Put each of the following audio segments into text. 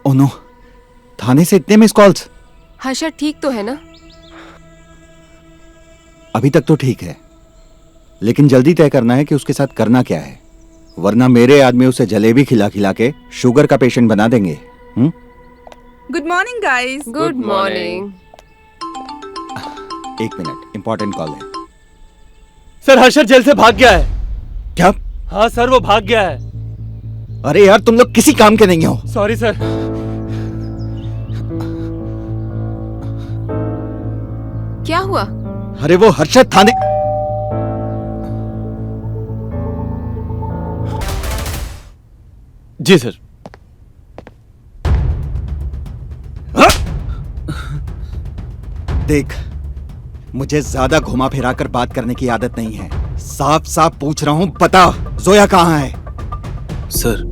Oh no, थाने से इतने miss calls. Harshad ठीक तो है ना? अभी तक तो ठीक है, लेकिन जल्दी तय करना है कि उसके साथ करना क्या है, वरना मेरे आदमी उसे जलेबी खिला खिला के शुगर का पेशेंट बना देंगे। Good morning guys. Good morning. एक मिनट, इंपॉर्टेंट कॉल है। सर हर्षद जेल से भाग गया है। क्या? हाँ सर, वो भाग गया है। अरे यार, तुम लोग किसी काम के नहीं हो। Sorry sir. क्या हुआ? अरे वो हर्षद थाने। जी सर। देख, मुझे ज्यादा घुमा फिरा कर बात करने की आदत नहीं है। साफ साफ पूछ रहा हूं, बता जोया कहाँ है? सर,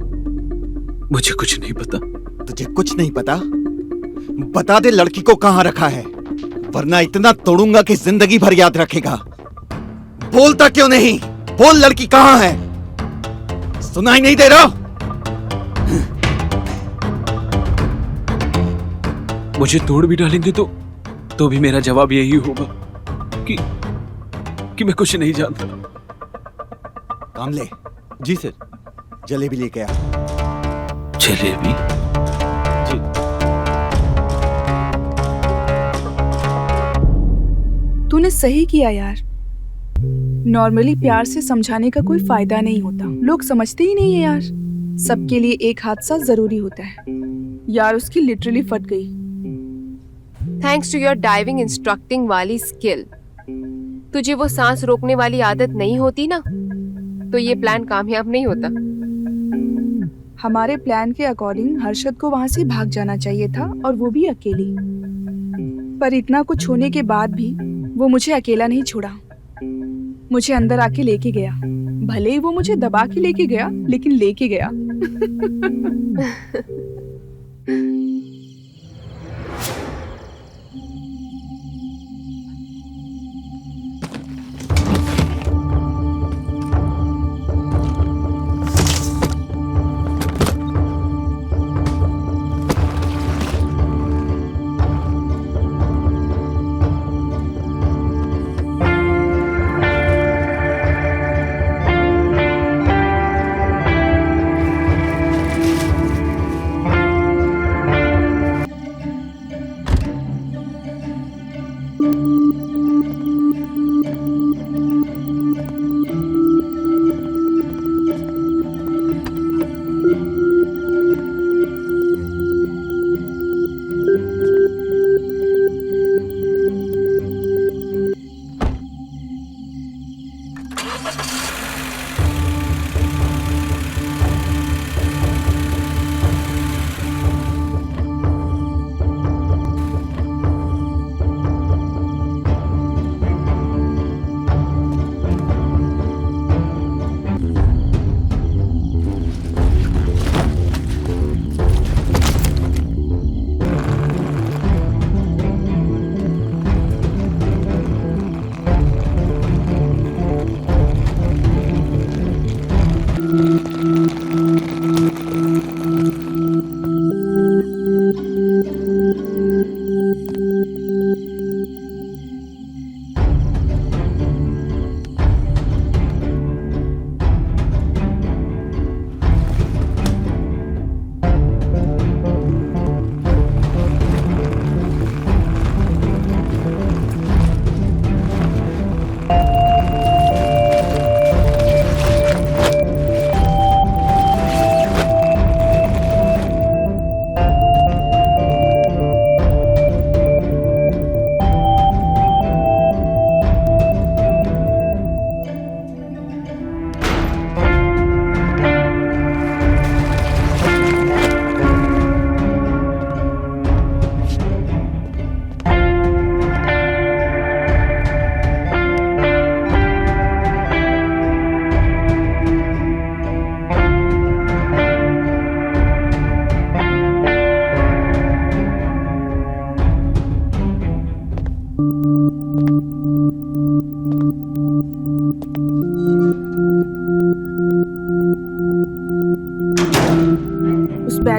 मुझे कुछ नहीं पता। तुझे कुछ नहीं पता? बता दे लड़की को कहाँ रखा है, वरना इतना तोड़ूंगा कि जिंदगी भर याद रखेगा। बोलता क्यों नहीं? बोल, लड़की कहाँ है? सुनाई नहीं दे रहा? मुझे तोड़ भी डालेंगे तो भी मेरा जवाब यही होगा कि मैं कुछ नहीं जानता। कामले, जी सर। जलेबी लेके आ। जलेबी? जी। तूने सही किया यार। नॉर्मली प्यार से समझाने का कोई फायदा नहीं होता, लोग समझते ही नहीं है यार। सबके लिए एक हादसा जरूरी होता है। यार उसकी लिटरली फट गई। Thanks to your diving instructing वाली स्किल, तुझे वो सांस रोकने वाली आदत नहीं होती ना, तो ये प्लान कामयाब नहीं होता। हमारे प्लान के अकॉर्डिंग हर्षद को वहां से भाग जाना चाहिए था, और वो भी अकेली। पर इतना कुछ होने के बाद भी वो मुझे अकेला नहीं छोड़ा, मुझे अंदर आके लेके गया। भले ही वो मुझे दबा के लेके गया, लेकिन लेके गया।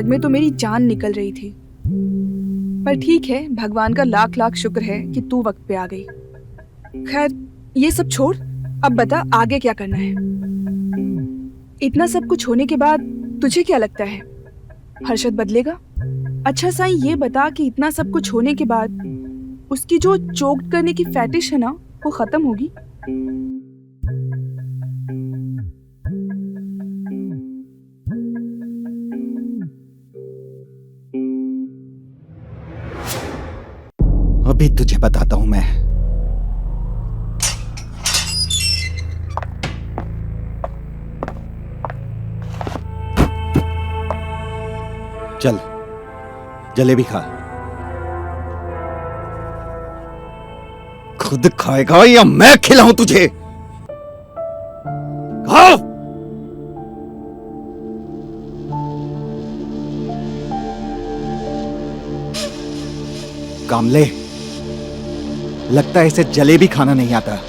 बैग में तो मेरी जान निकल रही थी। पर ठीक है, भगवान का लाख लाख शुक्र है कि तू वक्त पे आ गई। खैर ये सब छोड़, अब बता आगे क्या करना है। इतना सब कुछ होने के बाद तुझे क्या लगता है हर्षद बदलेगा? अच्छा साईं ये बता कि इतना सब कुछ होने के बाद उसकी जो चोक्ड करने की फैटिश है ना, वो खत्म होगी? अभी तुझे बताता हूं मैं। चल जलेबी खा। खुद खाएगा या मैं खिलाऊं तुझे? खाओ। कामले, लगता है इसे जलेबी खाना नहीं आता।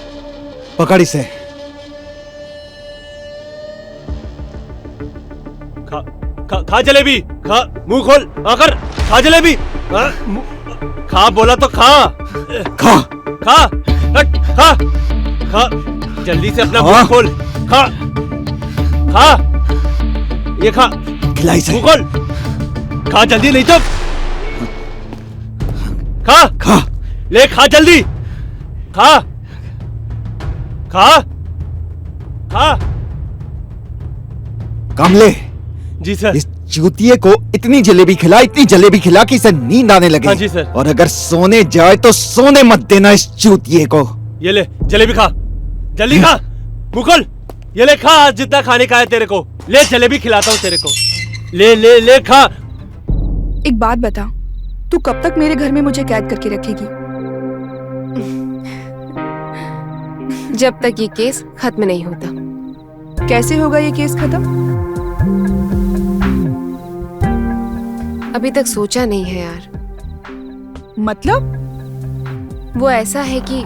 पकड़ इसे। खा जलेबी, खा, मुंह खोल आकर खा जलेबी। खा बोला तो खा। खा खा खा खा, जल्दी से अपना मुंह खोल। खा खा, ये खा, खिला इसे। मुंह खोल, खा जल्दी नहीं तो खा खा। ले खा जल्दी, खा खा खा। कामले, जी सर। इस चूतिए को इतनी जलेबी खिला कि इसे नींद आने लगे। हाँ जी सर। और अगर सोने जाए तो सोने मत देना इस चूतिए को। ये ले जलेबी खा, जल्दी खा, मुंह खोल। ये ले खा, आज जितना खाने का है तेरे को। ले जलेबी खिलाता हूँ तेरे को। ले ले ले खा। एक बात बता, तू कब तक मेरे घर में मुझे कैद करके रखेगी? जब तक ये केस खत्म नहीं होता। कैसे होगा ये केस खत्म? अभी तक सोचा नहीं है यार। मतलब? वो ऐसा है कि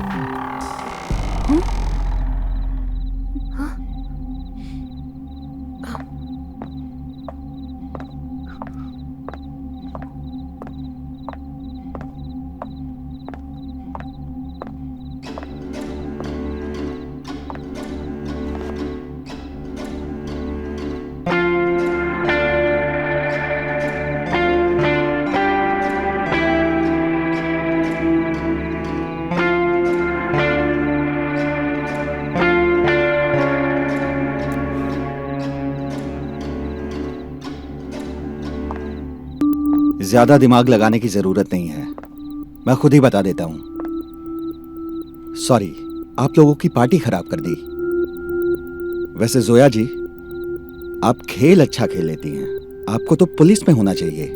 ज्यादा दिमाग लगाने की जरूरत नहीं है, मैं खुद ही बता देता हूं। सॉरी, आप लोगों की पार्टी खराब कर दी। वैसे जोया जी, आप खेल अच्छा खेल लेती हैं, आपको तो पुलिस में होना चाहिए।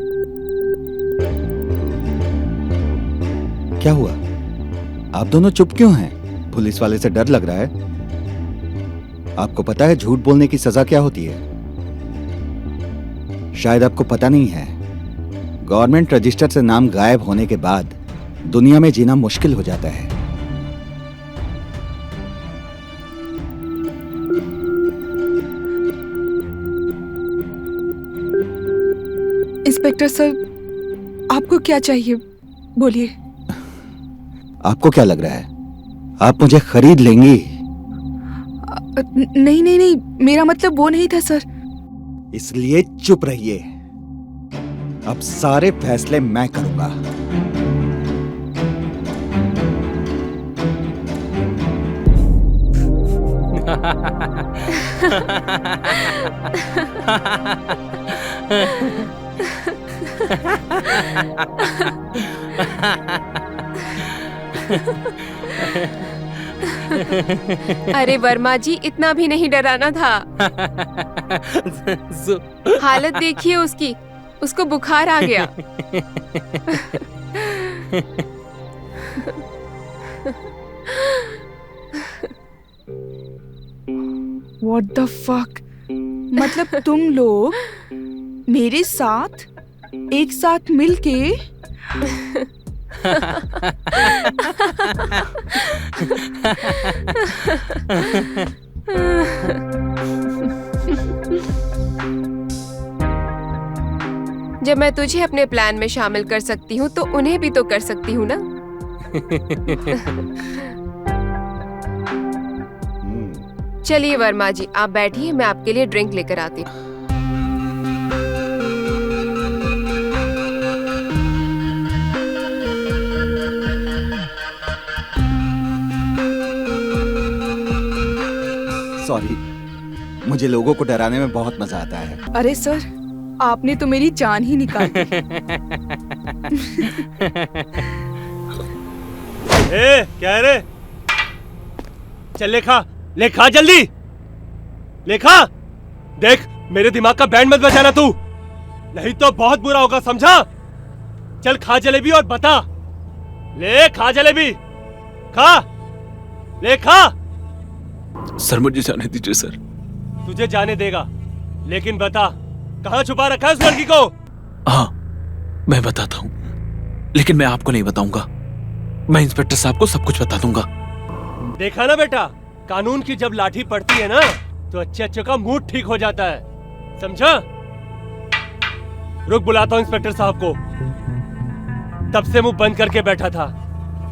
क्या हुआ, आप दोनों चुप क्यों हैं? पुलिस वाले से डर लग रहा है? आपको पता है झूठ बोलने की सजा क्या होती है? शायद आपको पता नहीं है, गवर्नमेंट रजिस्टर से नाम गायब होने के बाद दुनिया में जीना मुश्किल हो जाता है। इंस्पेक्टर सर, आपको क्या चाहिए? बोलिए। आपको क्या लग रहा है, आप मुझे खरीद लेंगी? नहीं नहीं नहीं, मेरा मतलब वो नहीं था सर। इसलिए चुप रहिए, अब सारे फैसले मैं करूंगा। अरे वर्मा जी, इतना भी नहीं डराना था। हालत देखिए उसकी, उसको बुखार आ गया। What the fuck? मतलब तुम लोग मेरे साथ एक साथ मिलके जब मैं तुझे अपने प्लान में शामिल कर सकती हूँ तो उन्हें भी तो कर सकती हूँ ना। चलिए वर्मा जी, आप बैठिए, मैं आपके लिए ड्रिंक लेकर आती हूँ। सॉरी, मुझे लोगों को डराने में बहुत मजा आता है। अरे सर, आपने तो मेरी जान ही निकाल दी। ए, क्या है रे? चल ले खा जल्दी, ले खा। देख, मेरे दिमाग का बैंड मत बजाना तू, नहीं तो बहुत बुरा होगा, समझा? चल खा जलेबी और बता। ले खा जलेबी, खा, ले खा। सर मुझे जाने दीजिए सर। तुझे जाने देगा, लेकिन बता कहाँ छुपा रखा है उस लड़की को? हाँ, मैं बताता हूँ, लेकिन मैं आपको नहीं बताऊंगा। मैं इंस्पेक्टर साहब को सब कुछ बता दूंगा। देखा ना बेटा, कानून की जब लाठी पड़ती है ना तो अच्छे अच्छे का मूड ठीक हो जाता है, समझा? रुक, बुलाता हूँ इंस्पेक्टर साहब को। तब से मुंह बंद करके बैठा था।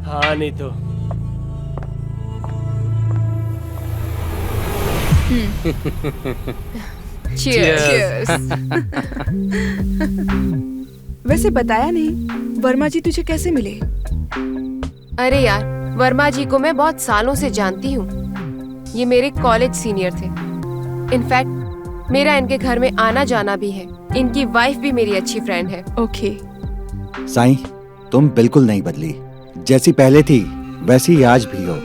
हाँ नहीं तो। Cheers. वैसे बताया नहीं, वर्मा जी तुझे कैसे मिले? अरे यार, वर्मा जी को मैं बहुत सालों से जानती हूँ। ये मेरे कॉलेज सीनियर थे। इनफैक्ट मेरा इनके घर में आना जाना भी है। इनकी वाइफ भी मेरी अच्छी फ्रेंड है। ओके। साईं, तुम बिल्कुल नहीं बदली, जैसी पहले थी वैसी ही आज भी हो।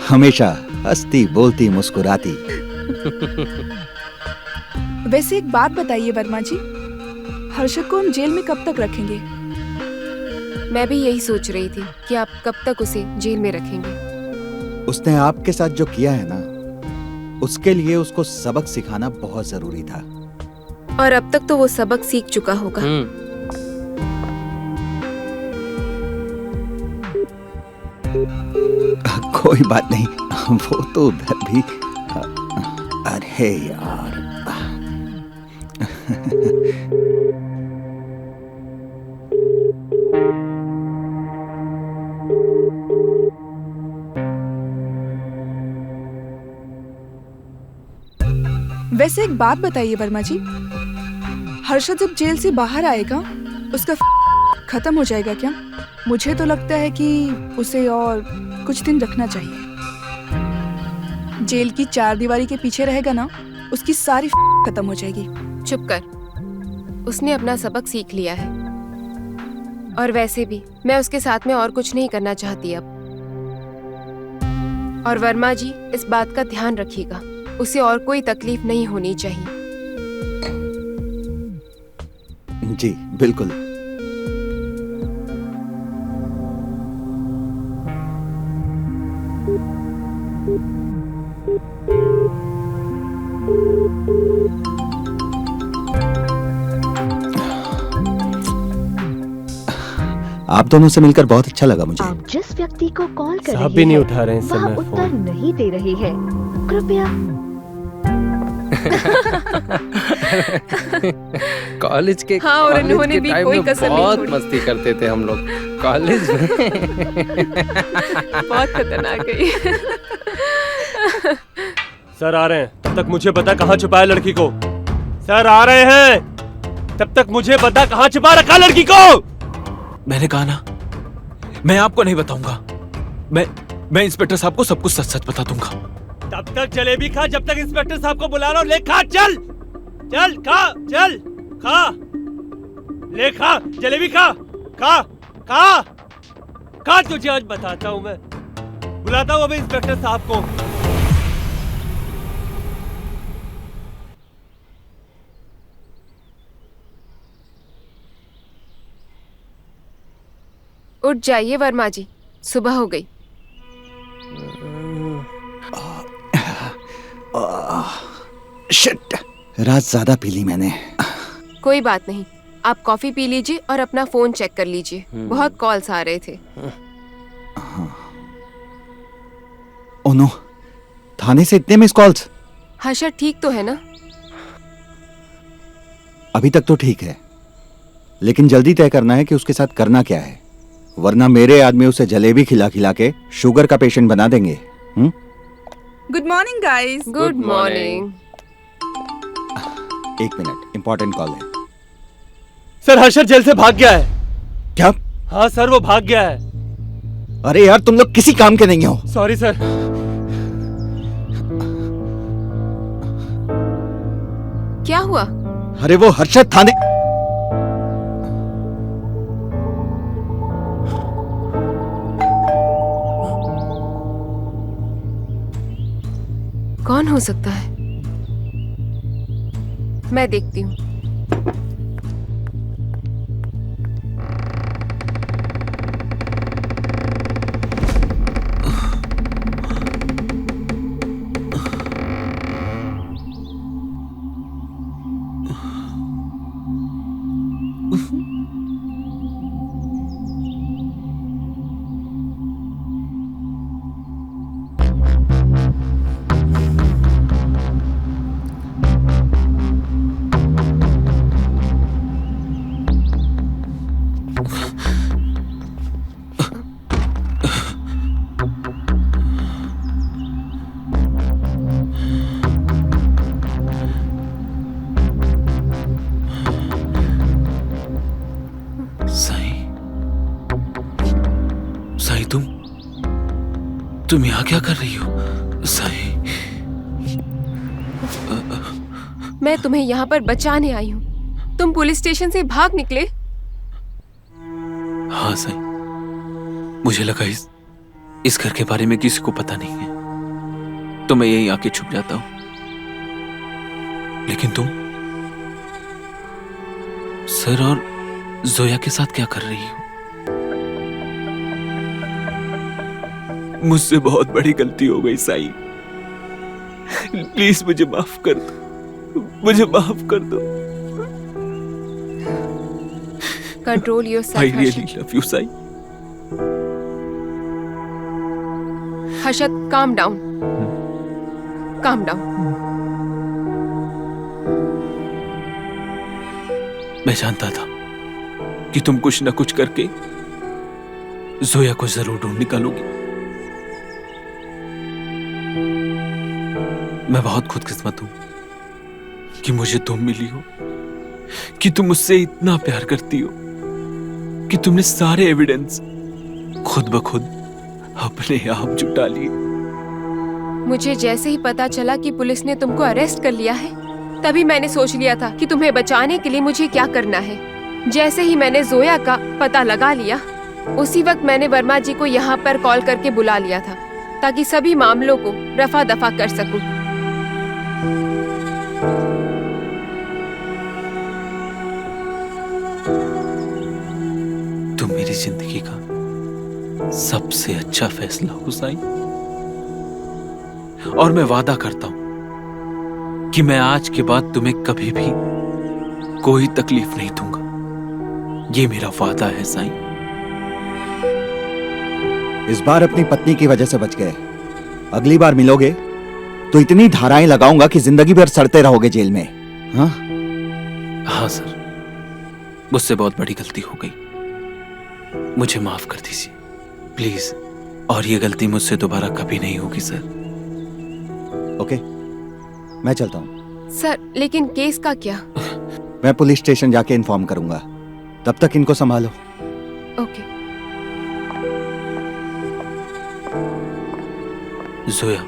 हमेशा हंसती बोलती मुस्कुराती। वैसे एक बात बताइए वर्मा जी, हर्षद को हम जेल में कब तक रखेंगे? मैं भी यही सोच रही थी कि आप कब तक उसे जेल में रखेंगे। उसने आपके साथ जो किया है ना, उसके लिए उसको सबक सिखाना बहुत जरूरी था। और अब तक तो वो सबक सीख चुका होगा। कोई बात नहीं, वो तो उधर भी। अरे यार। वैसे एक बात बताइए वर्मा जी, हर्षद जब जेल से बाहर आएगा उसका खत्म हो जाएगा क्या? मुझे तो लगता है कि उसे और कुछ दिन रखना चाहिए। जेल की चार दीवारी के पीछे रहेगा ना, उसकी सारी खत्म हो जाएगी। चुप कर, उसने अपना सबक सीख लिया है। और वैसे भी मैं उसके साथ में और कुछ नहीं करना चाहती अब। और वर्मा जी, इस बात का ध्यान रखिएगा, उसे और कोई तकलीफ नहीं होनी चाहिए। जी बिल्कुल। आप दोनों से मिलकर बहुत अच्छा लगा मुझे। आप जिस व्यक्ति को कॉल कर साहब रहे भी नहीं हैं, उठा रहे हैं इस वह समय उत्तर फोन। नहीं दे रहे हैं। कृपया। कॉलेज के हाँ, और कॉलेज इन्होंने के भी टाइम कोई में कसर नहीं बहुत छोड़ी। मस्ती करते थे हम लोग कॉलेज में। बहुत खतरनाक है ये। सर आ रहे हैं, तब तक मुझे बता कहाँ छुपाया लड़की को। सर आ रहे हैं, तब तक मुझे बता कहाँ छुपा रखा लड़की को। मैंने कहा ना, मैं आपको नहीं बताऊंगा। मैं इंस्पेक्टर साहब को सब कुछ सच सच बता दूंगा। तब तक जलेबी खा जब तक इंस्पेक्टर साहब को बुला रहा हूं। ले खा, चल चल खा, चल खा, ले खा जलेबी खा, खा खा खा। तुझे आज बताता हूं मैं, बुलाता हूं अभी इंस्पेक्टर साहब को। उठ जाइए वर्मा जी, सुबह हो गई। शिट, रात ज्यादा पी ली मैंने। कोई बात नहीं, आप कॉफी पी लीजिए और अपना फोन चेक कर लीजिए। बहुत कॉल्स आ रहे थे। ओह नो, थाने से इतने मिस कॉल्स। हर्षद ठीक तो है ना? अभी तक तो ठीक है, लेकिन जल्दी तय करना है कि उसके साथ करना क्या है, वरना मेरे आदमी उसे जलेबी खिला खिला के शुगर का पेशेंट बना देंगे। Good morning guys. Good morning. एक मिनट, इंपॉर्टेंट कॉल है। सर हर्षद जेल से भाग गया है। क्या? हाँ सर, वो भाग गया है। अरे यार, तुम लोग किसी काम के नहीं हो। Sorry sir. क्या हुआ? अरे वो हर्षद थाने। कौन हो सकता है? मैं देखती हूँ। साई, तुम यहाँ क्या कर रही हो? साई, मैं तुम्हें यहाँ पर बचाने आई हूँ। तुम पुलिस स्टेशन से भाग निकले। हाँ साई, मुझे लगा इस घर के बारे में किसी को पता नहीं है, तो मैं यहीं आके छुप जाता हूँ। लेकिन तुम सर और जोया के साथ क्या कर रही हो? मुझसे बहुत बड़ी गलती हो गई साई, प्लीज मुझे माफ कर दो, मुझे माफ कर दो। Control yourself. I really love you Sai. Harshad, calm down, calm down. मैं जानता था कि तुम कुछ न कुछ करके जोया को जरूर ढूंढ निकालोगी। मैं बहुत खुदकिस्मत हूं कि मुझे तुम मिली हो, कि तुम मुझसे इतना प्यार करती हो, कि तुमने सारे एविडेंस खुद ब खुद अपने आप जुटा लिए। मुझे जैसे ही पता चला कि पुलिस ने तुमको अरेस्ट कर लिया है, तभी मैंने सोच लिया था कि तुम्हें बचाने के लिए मुझे क्या करना है। जैसे ही मैंने जोया का पता लगा लिया, उसी वक्त मैंने वर्मा जी को यहाँ पर कॉल करके बुला लिया था, ताकि सभी मामलों को रफा दफा कर सकूं। तुम मेरी जिंदगी का सबसे अच्छा फैसला हो साई, और मैं वादा करता हूं कि मैं आज के बाद तुम्हें कभी भी कोई तकलीफ नहीं दूंगा। ये मेरा वादा है साई। इस बार अपनी पत्नी की वजह से बच गए, अगली बार मिलोगे तो इतनी धाराएं लगाऊंगा कि जिंदगी भर सड़ते रहोगे जेल में। हाँ हाँ सर, मुझसे बहुत बड़ी गलती हो गई, मुझे माफ कर दीजिए प्लीज, और ये गलती मुझसे दोबारा कभी नहीं होगी सर। ओके, मैं चलता हूँ। सर, लेकिन केस का क्या? मैं पुलिस स्टेशन जाके इन्फॉर्म करूंगा, तब तक इनको संभालो। ओके। जोया,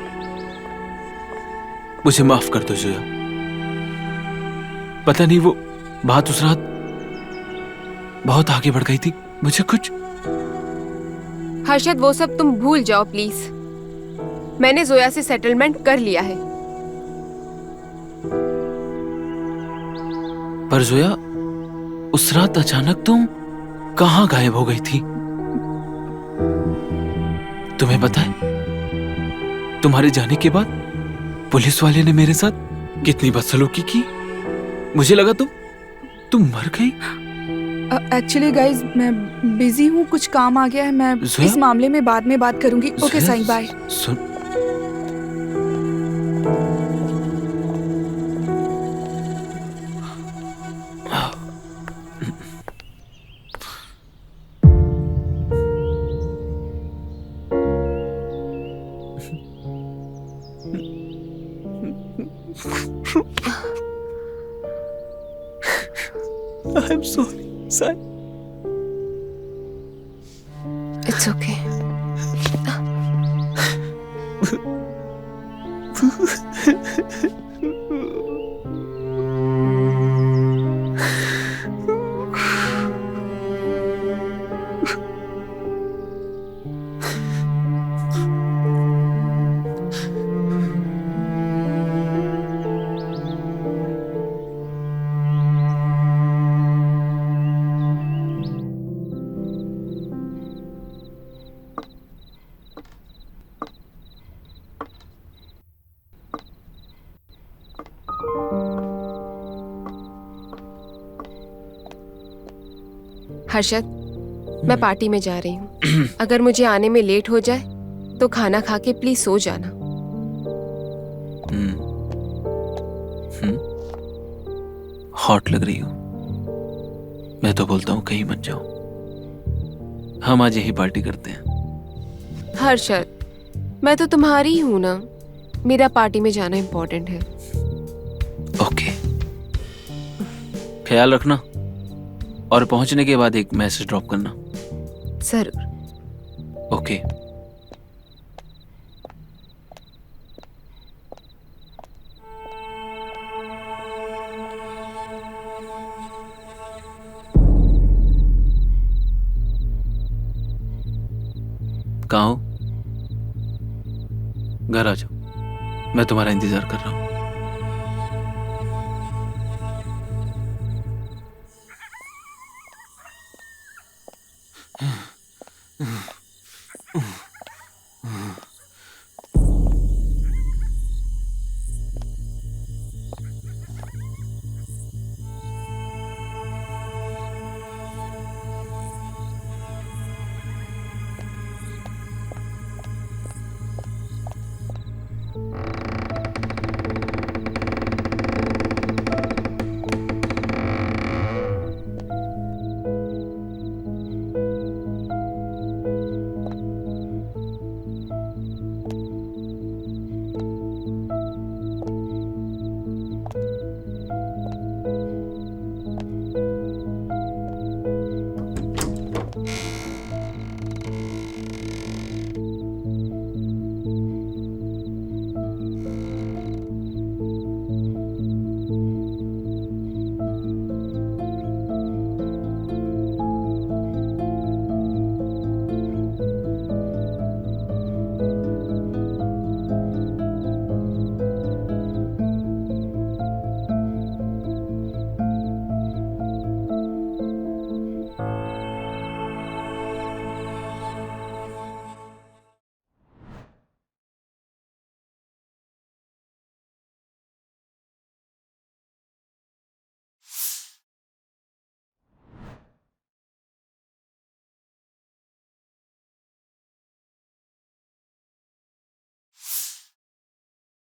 मुझे माफ कर दो जोया। पता नहीं वो बात उस रात बहुत आगे बढ़ गई थी, मुझे कुछ। हर्षद, वो सब तुम भूल जाओ प्लीज। मैंने जोया से सेटलमेंट कर लिया है। पर जोया, उस रात अचानक तुम कहां गायब हो गई थी? तुम्हें पता है, तुम्हारे जाने के बाद पुलिस वाले ने मेरे साथ कितनी बदसलूकी की। मुझे लगा तुम मर गई। एक्चुअली गाइज, मैं बिजी हूँ, कुछ काम आ गया है। मैं जोया? इस मामले में बाद में बात करूंगी। Okay Zoya, Sai, bye. सुन, I'm sorry, Sai. It's okay. Harshad, मैं पार्टी में जा रही हूँ। अगर मुझे आने में लेट हो जाए तो खाना खा के प्लीज सो जाना। हॉट लग रही हो। मैं तो बोलता हूँ कहीं मत जाओ, हम आज यही पार्टी करते हैं। हर्षद, मैं तो तुम्हारी ही हूँ ना। मेरा पार्टी में जाना इम्पोर्टेंट है। ओके, ख्याल रखना और पहुंचने के बाद एक मैसेज ड्रॉप करना। जरूर। ओके। कहाँ हो? घर आ जाओ, मैं तुम्हारा इंतजार कर रहा हूँ।